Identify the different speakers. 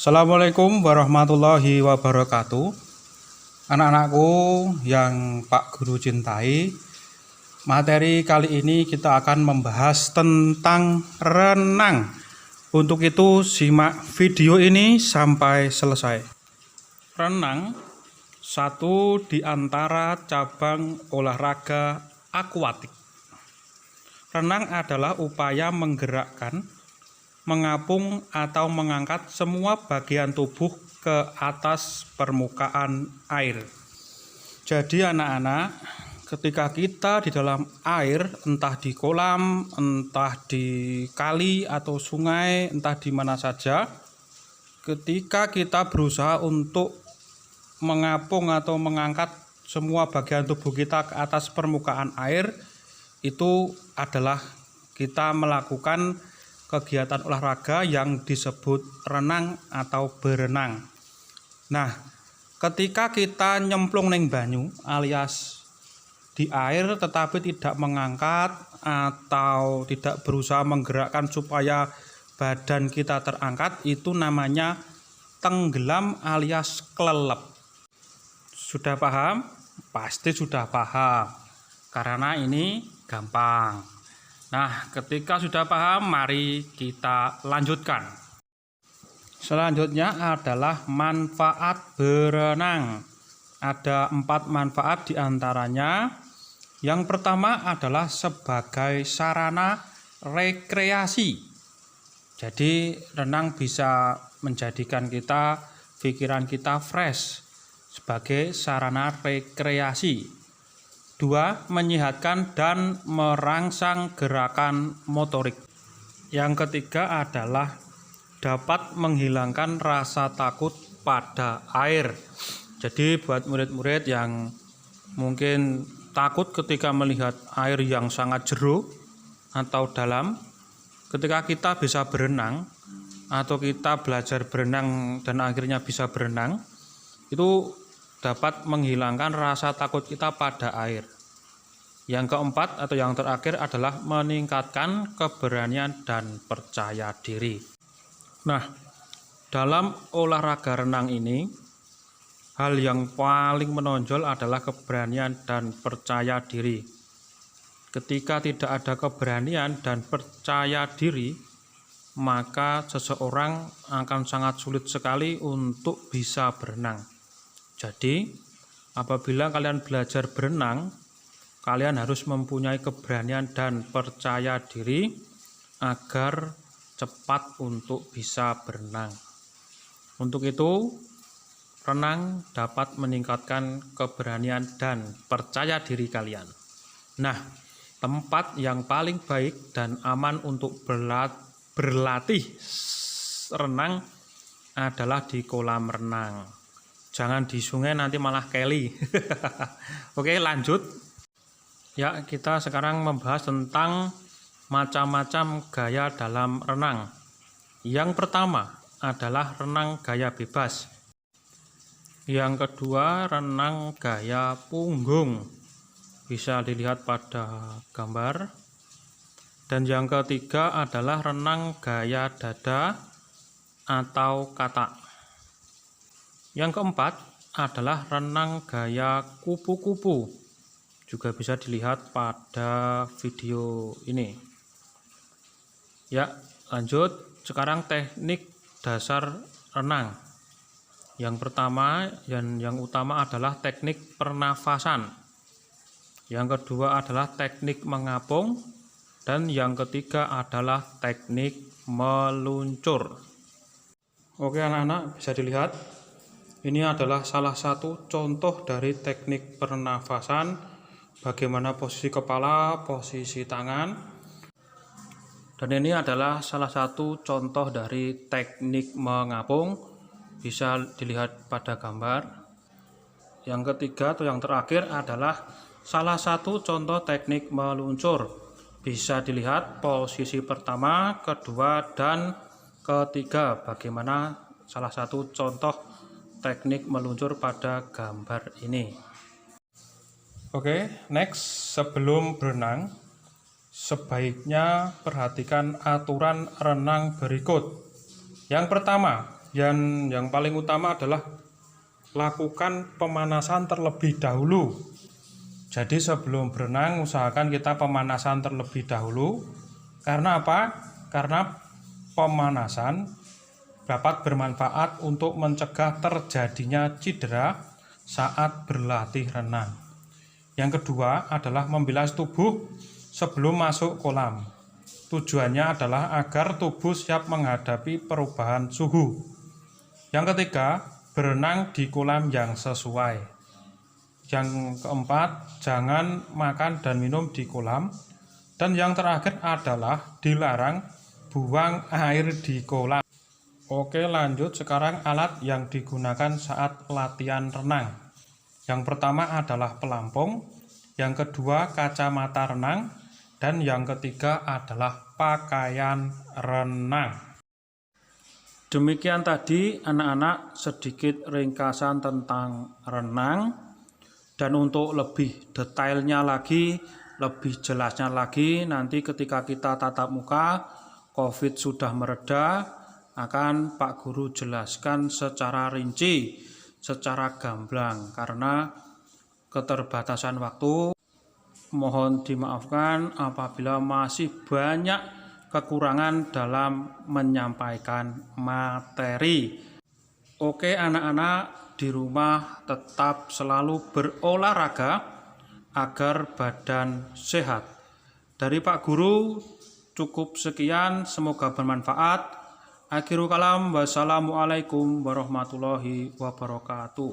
Speaker 1: Assalamualaikum warahmatullahi wabarakatuh. Anak-anakku yang Pak Guru cintai, materi kali ini kita akan membahas tentang renang. Untuk itu simak video ini sampai selesai. Renang satu di antara cabang olahraga akuatik. Renang adalah upaya menggerakkan, mengapung atau mengangkat semua bagian tubuh ke atas permukaan air. Jadi anak-anak, ketika kita di dalam air, entah di kolam, entah di kali atau sungai, entah di mana saja, ketika kita berusaha untuk mengapung atau mengangkat semua bagian tubuh kita ke atas permukaan air, itu adalah kita melakukan kegiatan olahraga yang disebut renang atau berenang. Nah, ketika kita nyemplung neng banyu alias di air tetapi tidak mengangkat atau tidak berusaha menggerakkan supaya badan kita terangkat, itu namanya tenggelam alias kelelep. Sudah paham? Pasti sudah paham, karena ini gampang. Nah, ketika sudah paham, mari kita lanjutkan. Selanjutnya adalah manfaat berenang. Ada 4 manfaat diantaranya. Yang pertama adalah sebagai sarana rekreasi. Jadi, renang bisa menjadikan pikiran kita fresh sebagai sarana rekreasi. 2. Menyehatkan dan merangsang gerakan motorik. Yang ketiga adalah dapat menghilangkan rasa takut pada air. Jadi buat murid-murid yang mungkin takut ketika melihat air yang sangat jernih atau dalam, ketika kita bisa berenang atau kita belajar berenang dan akhirnya bisa berenang, itu dapat menghilangkan rasa takut kita pada air. Yang keempat atau yang terakhir adalah meningkatkan keberanian dan percaya diri. Nah, dalam olahraga renang ini, hal yang paling menonjol adalah keberanian dan percaya diri. Ketika tidak ada keberanian dan percaya diri, maka seseorang akan sangat sulit sekali untuk bisa berenang. Jadi, apabila kalian belajar berenang, kalian harus mempunyai keberanian dan percaya diri agar cepat untuk bisa berenang. Untuk itu, renang dapat meningkatkan keberanian dan percaya diri kalian. Nah, tempat yang paling baik dan aman untuk berlatih renang adalah di kolam renang. Jangan di sungai, nanti malah keli. Oke, lanjut. Ya, kita sekarang membahas tentang macam-macam gaya dalam renang. Yang pertama adalah renang gaya bebas. Yang kedua, renang gaya punggung. Bisa dilihat pada gambar. Dan yang ketiga adalah renang gaya dada atau katak. Yang keempat adalah renang gaya kupu-kupu. Juga bisa dilihat pada video ini. Ya, lanjut. Sekarang teknik dasar renang. Yang pertama dan yang utama adalah teknik pernafasan. Yang kedua adalah teknik mengapung. Dan yang ketiga adalah teknik meluncur. Oke anak-anak, bisa dilihat. Ini adalah salah satu contoh dari teknik pernafasan, bagaimana posisi kepala, posisi tangan. Dan ini adalah salah satu contoh dari teknik mengapung, bisa dilihat pada gambar. Yang ketiga atau yang terakhir adalah salah satu contoh teknik meluncur. Bisa dilihat posisi pertama, kedua, dan ketiga, bagaimana salah satu contoh teknik meluncur pada gambar ini. Oke, next. Sebelum berenang, sebaiknya perhatikan aturan renang berikut. Yang pertama, yang paling utama adalah lakukan pemanasan terlebih dahulu. Jadi sebelum berenang usahakan kita pemanasan terlebih dahulu. Karena apa? Karena pemanasan dapat bermanfaat untuk mencegah terjadinya cedera saat berlatih renang. Yang kedua adalah membilas tubuh sebelum masuk kolam. Tujuannya adalah agar tubuh siap menghadapi perubahan suhu. Yang ketiga, berenang di kolam yang sesuai. Yang keempat, jangan makan dan minum di kolam. Dan yang terakhir adalah dilarang buang air di kolam. Oke, lanjut sekarang alat yang digunakan saat latihan renang. Yang pertama adalah pelampung, yang kedua kacamata renang, dan yang ketiga adalah pakaian renang. Demikian tadi anak-anak sedikit ringkasan tentang renang. Dan untuk lebih detailnya lagi, lebih jelasnya lagi, nanti ketika kita tatap muka, COVID sudah mereda, akan Pak Guru jelaskan secara rinci, secara gamblang. Karena keterbatasan waktu, mohon dimaafkan apabila masih banyak kekurangan dalam menyampaikan materi. Oke anak-anak, di rumah tetap selalu berolahraga agar badan sehat. Dari Pak Guru cukup sekian, semoga bermanfaat. Akhirul kalam, wassalamualaikum warahmatullahi wabarakatuh.